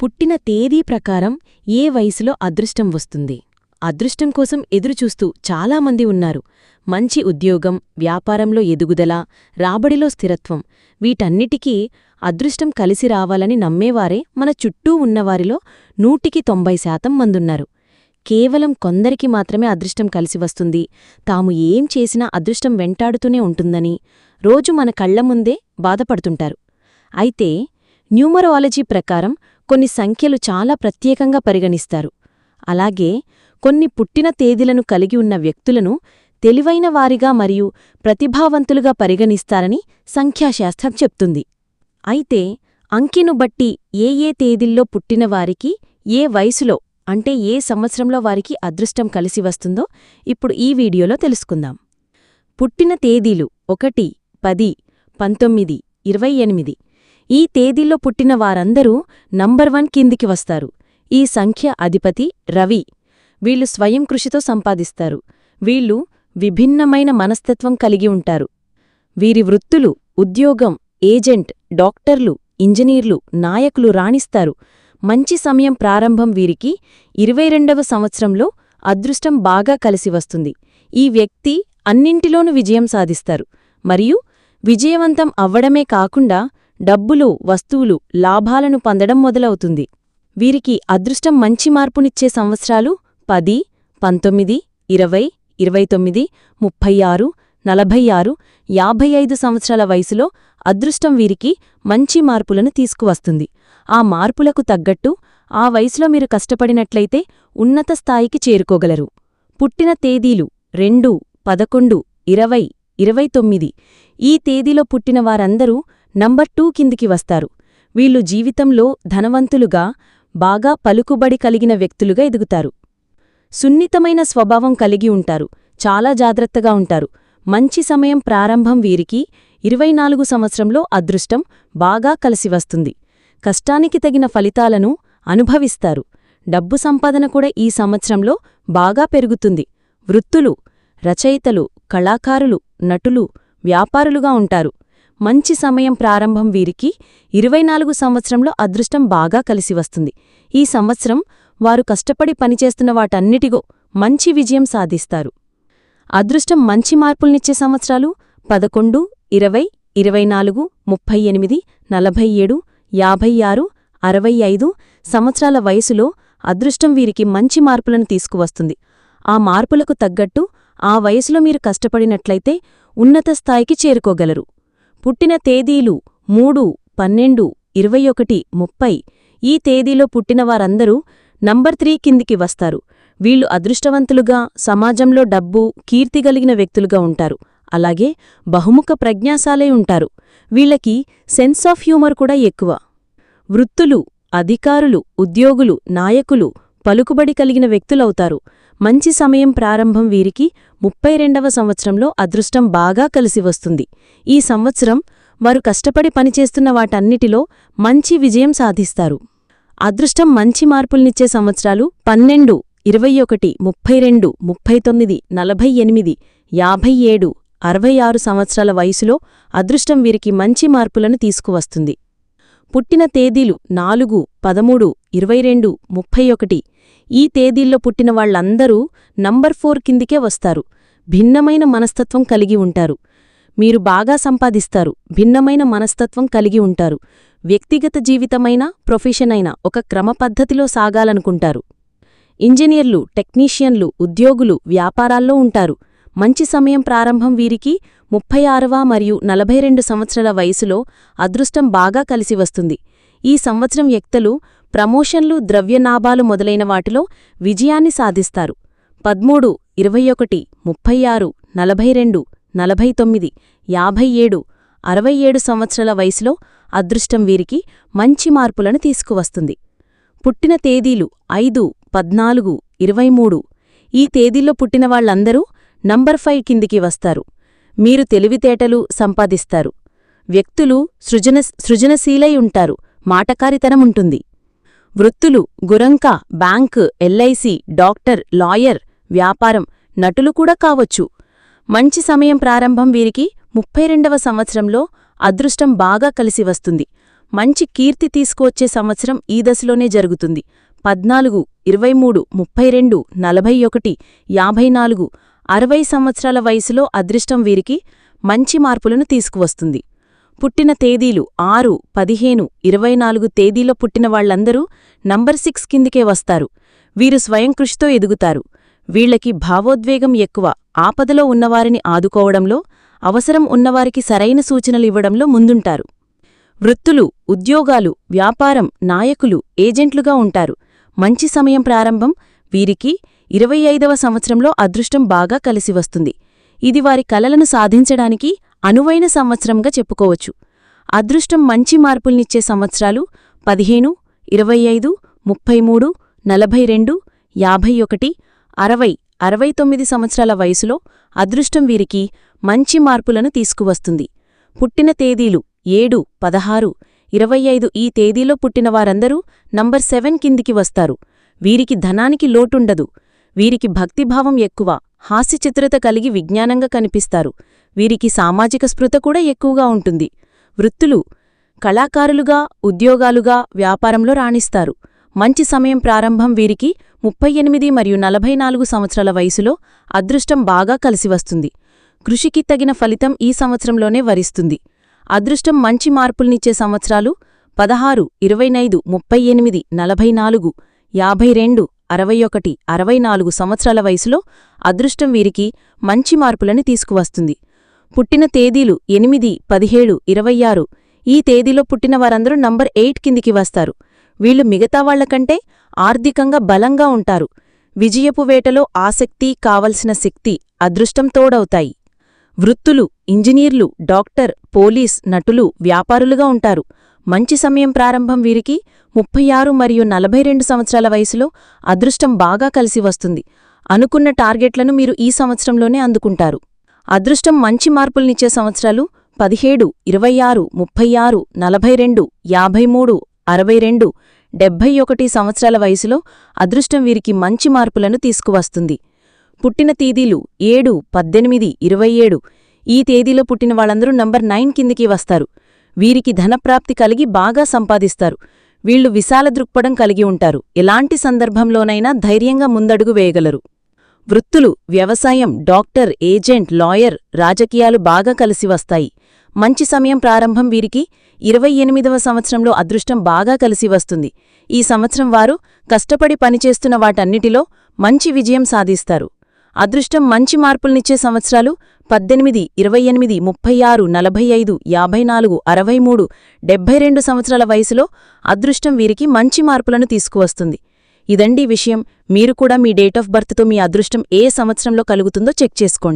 పుట్టిన తేదీ ప్రకారం ఏ వయసులో అదృష్టం వస్తుంది? అదృష్టం కోసం ఎదురుచూస్తూ చాలామంది ఉన్నారు. మంచి ఉద్యోగం, వ్యాపారంలో ఎదుగుదల, రాబడిలో స్థిరత్వం వీటన్నిటికీ అదృష్టం కలిసి రావాలని నమ్మేవారే మన చుట్టూ ఉన్నవారిలో 100% మందున్నారు. కేవలం కొందరికి మాత్రమే అదృష్టం కలిసి వస్తుంది, తాము ఏం చేసినా అదృష్టం వెంటాడుతూనే ఉంటుందని రోజు మన కళ్ల ముందే బాధపడుతుంటారు. అయితే న్యూమరాలజీ ప్రకారం కొన్ని సంఖ్యలు చాలా ప్రత్యేకంగా పరిగణిస్తారు. అలాగే కొన్ని పుట్టిన తేదీలను కలిగి ఉన్న వ్యక్తులను తెలివైన వారిగా మరియు ప్రతిభావంతులుగా పరిగణిస్తారని సంఖ్యాశాస్త్రం చెప్తుంది. అయితే అంకెను బట్టి ఏ తేదీల్లో పుట్టినవారికి ఏ వయసులో అంటే ఏ సంవత్సరంలో వారికి అదృష్టం కలిసి వస్తుందో ఇప్పుడు ఈ వీడియోలో తెలుసుకుందాం. పుట్టిన తేదీలు 1, 10, 19, 28. ఈ తేదీల్లో పుట్టిన వారందరూ నంబర్ 1 కిందికి వస్తారు. ఈ సంఖ్య అధిపతి రవి. వీళ్లు స్వయం కృషితో సంపాదిస్తారు. వీళ్లు విభిన్నమైన మనస్తత్వం కలిగి ఉంటారు. వీరి వృత్తులు ఉద్యోగం, ఏజెంట్, డాక్టర్లు, ఇంజనీర్లు, నాయకులు రాణిస్తారు. మంచి సమయం ప్రారంభం వీరికి 22వ సంవత్సరంలో అదృష్టం బాగా కలిసి వస్తుంది. ఈ వ్యక్తి అన్నింటిలోనూ విజయం సాధిస్తారు మరియు విజయవంతం అవ్వడమే కాకుండా డబ్బులు, వస్తువులు, లాభాలను పొందడం మొదలవుతుంది. వీరికి అదృష్టం మంచి మార్పునిచ్చే సంవత్సరాలు 10, 19, 20, 29, 36, 46, 55 సంవత్సరాల వయసులో అదృష్టం వీరికి మంచి మార్పులను తీసుకువస్తుంది. ఆ మార్పులకు తగ్గట్టు ఆ వయసులో మీరు కష్టపడినట్లయితే ఉన్నత స్థాయికి చేరుకోగలరు. పుట్టిన తేదీలు 2, 11, 20, 29. ఈ తేదీలో పుట్టిన వారందరూ నంబర్ 2 కిందికి వస్తారు. వీళ్లు జీవితంలో ధనవంతులుగా, బాగా పలుకుబడి కలిగిన వ్యక్తులుగా ఎదుగుతారు. సున్నితమైన స్వభావం కలిగి ఉంటారు. చాలా జాగ్రత్తగా ఉంటారు. మంచి సమయం ప్రారంభం వీరికి 24 సంవత్సరంలో అదృష్టం బాగా కలిసి వస్తుంది. కష్టానికి తగిన ఫలితాలను అనుభవిస్తారు. డబ్బు సంపాదన కూడా ఈ సంవత్సరంలో బాగా పెరుగుతుంది. వృత్తులు రచయితలు, కళాకారులు, నటులు, వ్యాపారులుగా ఉంటారు. మంచి సమయం ప్రారంభం వీరికి 24 సంవత్సరంలో అదృష్టం బాగా కలిసి వస్తుంది. ఈ సంవత్సరం వారు కష్టపడి పనిచేస్తున్న వాటన్నిటిగో మంచి విజయం సాధిస్తారు. అదృష్టం మంచి మార్పుల్నిచ్చే సంవత్సరాలు 11, 20, 24, 38, 47, 56, 65 సంవత్సరాల వయసులో అదృష్టం వీరికి మంచి మార్పులను తీసుకువస్తుంది. ఆ మార్పులకు తగ్గట్టు ఆ వయసులో మీరు కష్టపడినట్లయితే ఉన్నత స్థాయికి చేరుకోగలరు. పుట్టిన తేదీలు 3, 12, 21, 30. ఈ తేదీలో పుట్టినవారందరూ నంబర్ 3 కిందికి వస్తారు. వీళ్లు అదృష్టవంతులుగా, సమాజంలో డబ్బు, కీర్తిగలిగిన వ్యక్తులుగా ఉంటారు. అలాగే బహుముఖ ప్రజ్ఞాశాలై ఉంటారు. వీళ్లకి సెన్స్ ఆఫ్ హ్యూమర్ కూడా ఎక్కువ. వృత్తులు అధికారులు, ఉద్యోగులు, నాయకులు, పలుకుబడి కలిగిన వ్యక్తులవుతారు. మంచి సమయం ప్రారంభం వీరికి 32వ సంవత్సరంలో అదృష్టం బాగా కలిసి వస్తుంది. ఈ సంవత్సరం వారు కష్టపడి పనిచేస్తున్న వాటన్నిటిలో మంచి విజయం సాధిస్తారు. అదృష్టం మంచి మార్పుల్నిచ్చే సంవత్సరాలు 12, 21, 32, 39, 48, 57, 66 సంవత్సరాల వయసులో అదృష్టం వీరికి మంచి మార్పులను తీసుకువస్తుంది. పుట్టిన తేదీలు 4, 13, 22, 31. ఈ తేదీల్లో పుట్టిన వాళ్లందరూ నంబర్ 4 కిందికే వస్తారు. భిన్నమైన మనస్తత్వం కలిగి ఉంటారు. మీరు బాగా సంపాదిస్తారు. భిన్నమైన మనస్తత్వం కలిగి ఉంటారు. వ్యక్తిగత జీవితమైన, ప్రొఫెషన్ అయినా ఒక క్రమపద్ధతిలో సాగాలనుకుంటారు. ఇంజనీర్లు, టెక్నీషియన్లు, ఉద్యోగులు, వ్యాపారాల్లో ఉంటారు. మంచి సమయం ప్రారంభం వీరికి 36వ మరియు 42 సంవత్సరాల వయసులో అదృష్టం బాగా కలిసి వస్తుంది. ఈ సంవత్సరం వ్యక్తులు ప్రమోషన్లు, ద్రవ్యనాభాలు మొదలైన వాటిలో విజయాన్ని సాధిస్తారు. 13, 21, 36, 42, 49, 57, 67 సంవత్సరాల వయసులో అదృష్టం వీరికి మంచి మార్పులను తీసుకువస్తుంది. పుట్టిన తేదీలు 5, 14, 23. ఈ తేదీల్లో పుట్టినవాళ్లందరూ నంబర్ 5 కిందికి వస్తారు. మీరు తెలివితేటలు సంపాదిస్తారు. వ్యక్తులు సృజనశీలై ఉంటారు. మాటకారితనం ఉంటుంది. వృత్తులు గురంక, బ్యాంకు, ఎల్ఐసి, డాక్టర్, లాయర్, వ్యాపారం, నటులు కూడా కావచ్చు. మంచి సమయం ప్రారంభం వీరికి 32వ సంవత్సరంలో అదృష్టం బాగా కలిసి వస్తుంది. మంచి కీర్తి తీసుకువచ్చే సంవత్సరం ఈ దశలోనే జరుగుతుంది. 14, 23, 32, 41, 54, 60 సంవత్సరాల వయసులో అదృష్టం వీరికి మంచి మార్పులను తీసుకువస్తుంది. పుట్టిన తేదీలు 6, 15, 24 తేదీలో పుట్టిన వాళ్లందరూ నంబర్ 6 కిందికే వస్తారు. వీరు స్వయం కృషితో ఎదుగుతారు. వీళ్లకి భావోద్వేగం ఎక్కువ. ఆపదలో ఉన్నవారిని ఆదుకోవడంలో, అవసరం ఉన్నవారికి సరైన సూచనలు ఇవ్వడంలో ముందుంటారు. వృత్తులు, ఉద్యోగాలు, వ్యాపారం, నాయకులు, ఏజెంట్లుగా ఉంటారు. మంచి సమయం ప్రారంభం వీరికి 25వ సంవత్సరంలో అదృష్టం బాగా కలిసివస్తుంది. ఇది వారి కలలను సాధించడానికి అనువైన సంవత్సరంగా చెప్పుకోవచ్చు. అదృష్టం మంచి మార్పుల్నిచ్చే సంవత్సరాలు 15, 25, 33, 42, 51, 60, 69 సంవత్సరాల వయసులో అదృష్టం వీరికి మంచి మార్పులను తీసుకువస్తుంది. పుట్టిన తేదీలు 7, 16, 25 ఈ తేదీలో పుట్టిన వారందరూ నంబర్ 7 కిందికి వస్తారు. వీరికి ధనానికి లోటుండదు. వీరికి భక్తిభావం ఎక్కువ. హాస్యచిత్రత కలిగి విజ్ఞానంగా కనిపిస్తారు. వీరికి సామాజిక స్పృహ కూడా ఎక్కువగా ఉంటుంది. వృత్తులు, కళాకారులుగా, ఉద్యోగాలుగా, వ్యాపారంలో రాణిస్తారు. మంచి సమయం ప్రారంభం వీరికి 38 మరియు 44 సంవత్సరాల వయసులో అదృష్టం బాగా కలిసివస్తుంది. కృషికి తగిన ఫలితం ఈ సంవత్సరంలోనే వరిస్తుంది. అదృష్టం మంచి మార్పుల్నిచ్చే సంవత్సరాలు 16, 25, 38, 44, 52, 61, 64 సంవత్సరాల వయసులో అదృష్టం వీరికి మంచి మార్పులని తీసుకువస్తుంది. పుట్టిన తేదీలు 8, 17, 26 ఈ తేదీలో పుట్టిన వారందరూ నంబర్ 8 కిందికి వస్తారు. వీళ్లు మిగతా వాళ్లకంటే ఆర్థికంగా బలంగా ఉంటారు. విజయపు వేటలో ఆసక్తి, కావలసిన శక్తి, అదృష్టం తోడవుతాయి. వృత్తులు, ఇంజనీర్లు, డాక్టర్, పోలీస్, నటులు, వ్యాపారులుగా ఉంటారు. మంచి సమయం ప్రారంభం వీరికి 36 మరియు 42 సంవత్సరాల వయసులో అదృష్టం బాగా కలిసి వస్తుంది. అనుకున్న టార్గెట్లను మీరు ఈ సంవత్సరంలోనే అందుకుంటారు. అదృష్టం మంచి మార్పుల్నిచ్చే సంవత్సరాలు 17, 26, 36, 42, 53, 62, 71 సంవత్సరాల వయసులో అదృష్టం వీరికి మంచి మార్పులను తీసుకువస్తుంది. పుట్టిన తేదీలు 7, 18, 27 ఈ తేదీలో పుట్టిన వాళ్ళందరూ నంబర్ 9 కిందికి వస్తారు. వీరికి ధనప్రాప్తి కలిగి బాగా సంపాదిస్తారు. వీళ్లు విశాల దృక్పథం కలిగి ఉంటారు. ఎలాంటి సందర్భంలోనైనా ధైర్యంగా ముందడుగు వేయగలరు. వృత్తులు, వ్యవసాయం, డాక్టర్, ఏజెంట్, లాయర్, రాజకీయాలు బాగా కలిసి వస్తాయి. మంచి సమయం ప్రారంభం వీరికి 28వ సంవత్సరంలో అదృష్టం బాగా కలిసి వస్తుంది. ఈ సంవత్సరం వారు కష్టపడి పనిచేస్తున్న వాటన్నిటిలో మంచి విజయం సాధిస్తారు. అదృష్టం మంచి మార్పుల్నిచ్చే సంవత్సరాలు 18, 28, 36, 45, 54, 63, 72 సంవత్సరాల వయసులో అదృష్టం వీరికి మంచి మార్పులను తీసుకువస్తుంది. ఇదండీ విషయం. మీరు కూడా మీ డేట్ ఆఫ్ బర్త్తో మీ అదృష్టం ఏ సంవత్సరంలో కలుగుతుందో చెక్ చేసుకోండి.